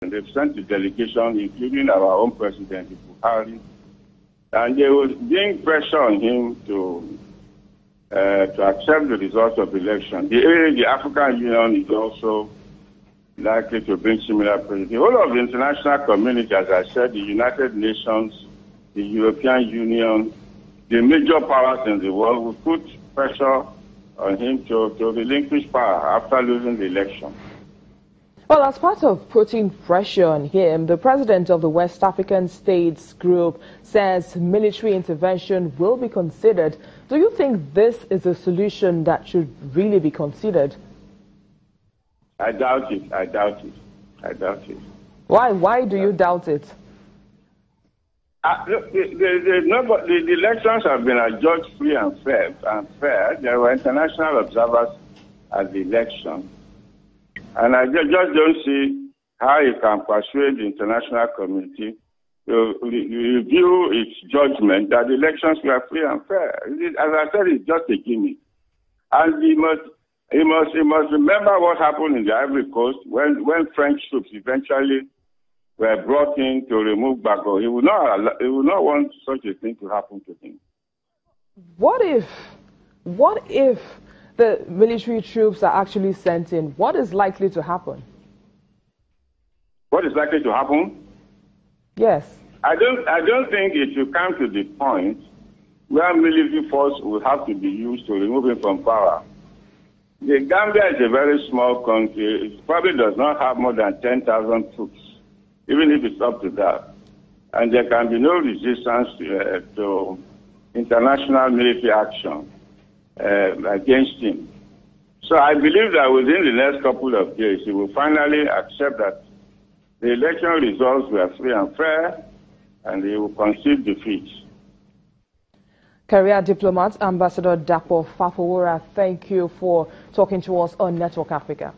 They've sent a delegation, including our own President Buhari, and they were being pressure on him to accept the results of the election. The African Union is also likely to bring similar pressure. The whole of the international community, as I said, the United Nations, the European Union, the major powers in the world will put pressure on him to relinquish power after losing the election. Well, as part of putting pressure on him, the president of the West African States Group says military intervention will be considered. Do you think this is a solution that should really be considered? I doubt it. I doubt it. I doubt it. Why? Why do you doubt it? Look, the elections have been adjudged free and fair. There were international observers at the election. And I just don't see how you can persuade the international community to review its judgment that the elections were free and fair. As I said, it's just a gimmick. And he must remember what happened in the Ivory Coast when French troops eventually were brought in to remove Gbagbo. He would not want such a thing to happen to him. What if the military troops are actually sent in? What is likely to happen? What is likely to happen? Yes. I don't think it will come to the point where military force will have to be used to remove him from power. The Gambia is a very small country. It probably does not have more than 10,000 troops, even if it's up to that. And there can be no resistance to international military action against him. So I believe that within the next couple of days, he will finally accept that the election results were free and fair, and he will concede defeat. Career diplomat Ambassador Dapo Fafowora, thank you for talking to us on Network Africa.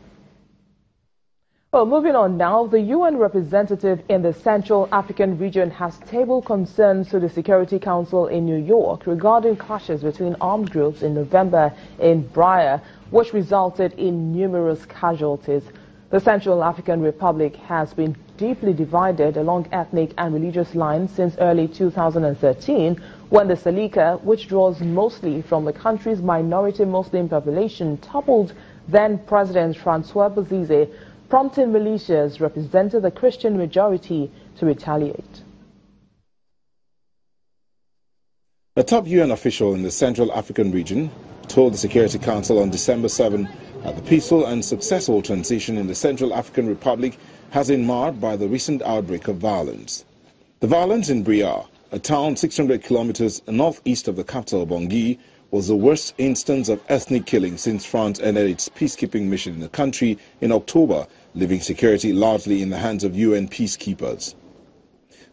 Well, moving on now, the UN representative in the Central African region has tabled concerns to the Security Council in New York regarding clashes between armed groups in November in Bria, which resulted in numerous casualties. The Central African Republic has been deeply divided along ethnic and religious lines since early 2013, when the Salika, which draws mostly from the country's minority Muslim population, toppled then-President Francois Bozize, prompting militias representing the Christian majority to retaliate. A top UN official in the Central African region told the Security Council on December 7 that the peaceful and successful transition in the Central African Republic has been marred by the recent outbreak of violence. The violence in Bria, a town 600 kilometers northeast of the capital Bangui, was the worst instance of ethnic killing since France ended its peacekeeping mission in the country in October, leaving security largely in the hands of UN peacekeepers.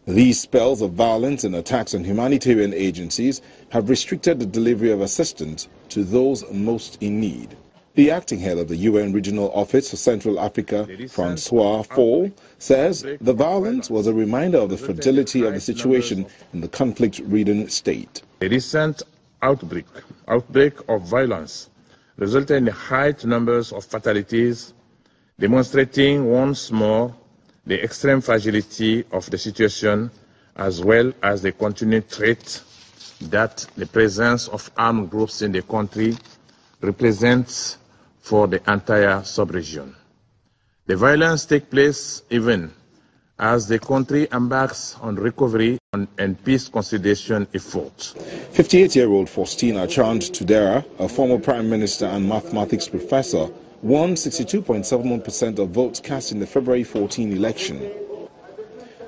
These spells of violence and attacks on humanitarian agencies have restricted the delivery of assistance to those most in need. The acting head of the UN Regional Office for Central Africa, Francois Fall, says the violence was a reminder of the fragility of the situation in the conflict-ridden state. The recent outbreak of violence resulted in high numbers of fatalities, demonstrating once more the extreme fragility of the situation, as well as the continued threat that the presence of armed groups in the country represents for the entire sub-region. The violence takes place even as the country embarks on recovery and peace consolidation efforts. 58-year-old Faustina Chand Tudera, a former prime minister and mathematics professor, won 62.71% of votes cast in the February 14 election.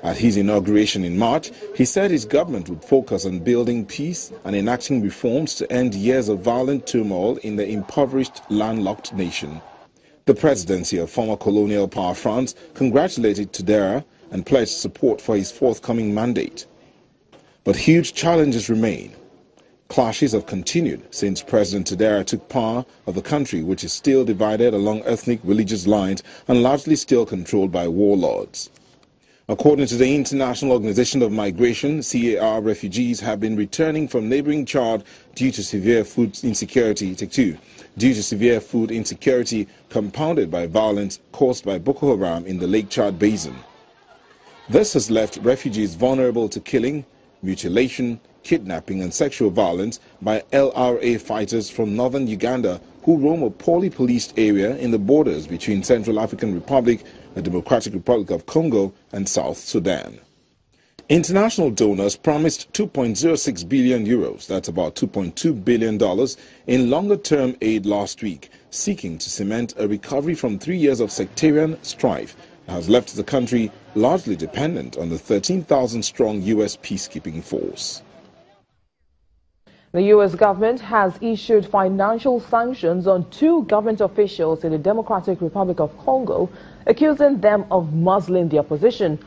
At his inauguration in March, he said his government would focus on building peace and enacting reforms to end years of violent turmoil in the impoverished, landlocked nation. The presidency of former colonial power France congratulated Tudera and pledged support for his forthcoming mandate. But huge challenges remain. Clashes have continued since President Tudera took power of the country, which is still divided along ethnic religious lines and largely still controlled by warlords. According to the International Organization of Migration, CAR, refugees have been returning from neighboring Chad due to severe food insecurity, compounded by violence caused by Boko Haram in the Lake Chad Basin. This has left refugees vulnerable to killing, mutilation, kidnapping and sexual violence by LRA fighters from northern Uganda who roam a poorly policed area in the borders between Central African Republic, the Democratic Republic of Congo and South Sudan. International donors promised 2.06 billion euros, that's about $2.2 billion, in longer-term aid last week, seeking to cement a recovery from 3 years of sectarian strife that has left the country largely dependent on the 13,000-strong U.S. peacekeeping force. The U.S. government has issued financial sanctions on 2 government officials in the Democratic Republic of Congo, accusing them of muzzling the opposition.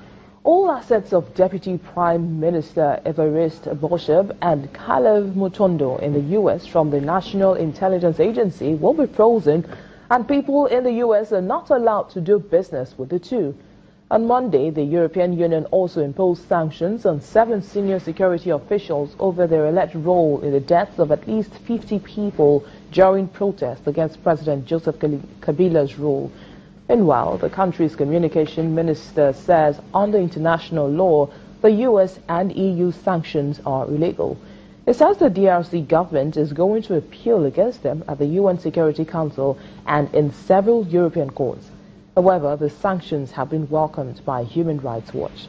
All assets of Deputy Prime Minister Evariste Bosheb and Caleb Mutondo in the U.S. from the National Intelligence Agency will be frozen, and people in the U.S. are not allowed to do business with the two. On Monday, the European Union also imposed sanctions on 7 senior security officials over their alleged role in the deaths of at least 50 people during protests against President Joseph Kabila's rule. Meanwhile, the country's communication minister says under international law, the U.S. and EU sanctions are illegal. It says the DRC government is going to appeal against them at the UN Security Council and in several European courts. However, the sanctions have been welcomed by Human Rights Watch.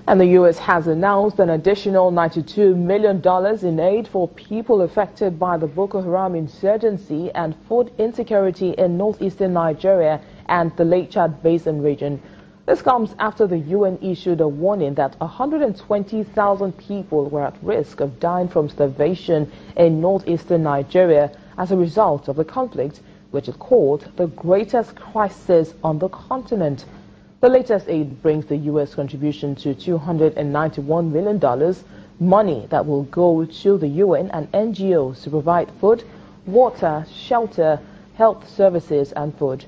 And the U.S. has announced an additional $92 million in aid for people affected by the Boko Haram insurgency and food insecurity in northeastern Nigeria and the Lake Chad Basin region. This comes after the UN issued a warning that 120,000 people were at risk of dying from starvation in northeastern Nigeria as a result of the conflict, which it called the greatest crisis on the continent. The latest aid brings the U.S. contribution to $291 million, money that will go to the UN and NGOs to provide food, water, shelter, health services and food.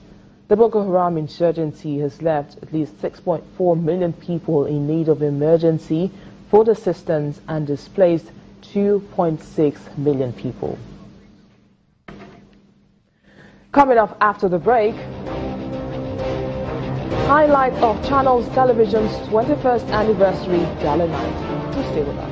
The Boko Haram insurgency has left at least 6.4 million people in need of emergency food assistance and displaced 2.6 million people. Coming up after the break, highlight of Channels Television's 21st anniversary gala night. Do stay with us.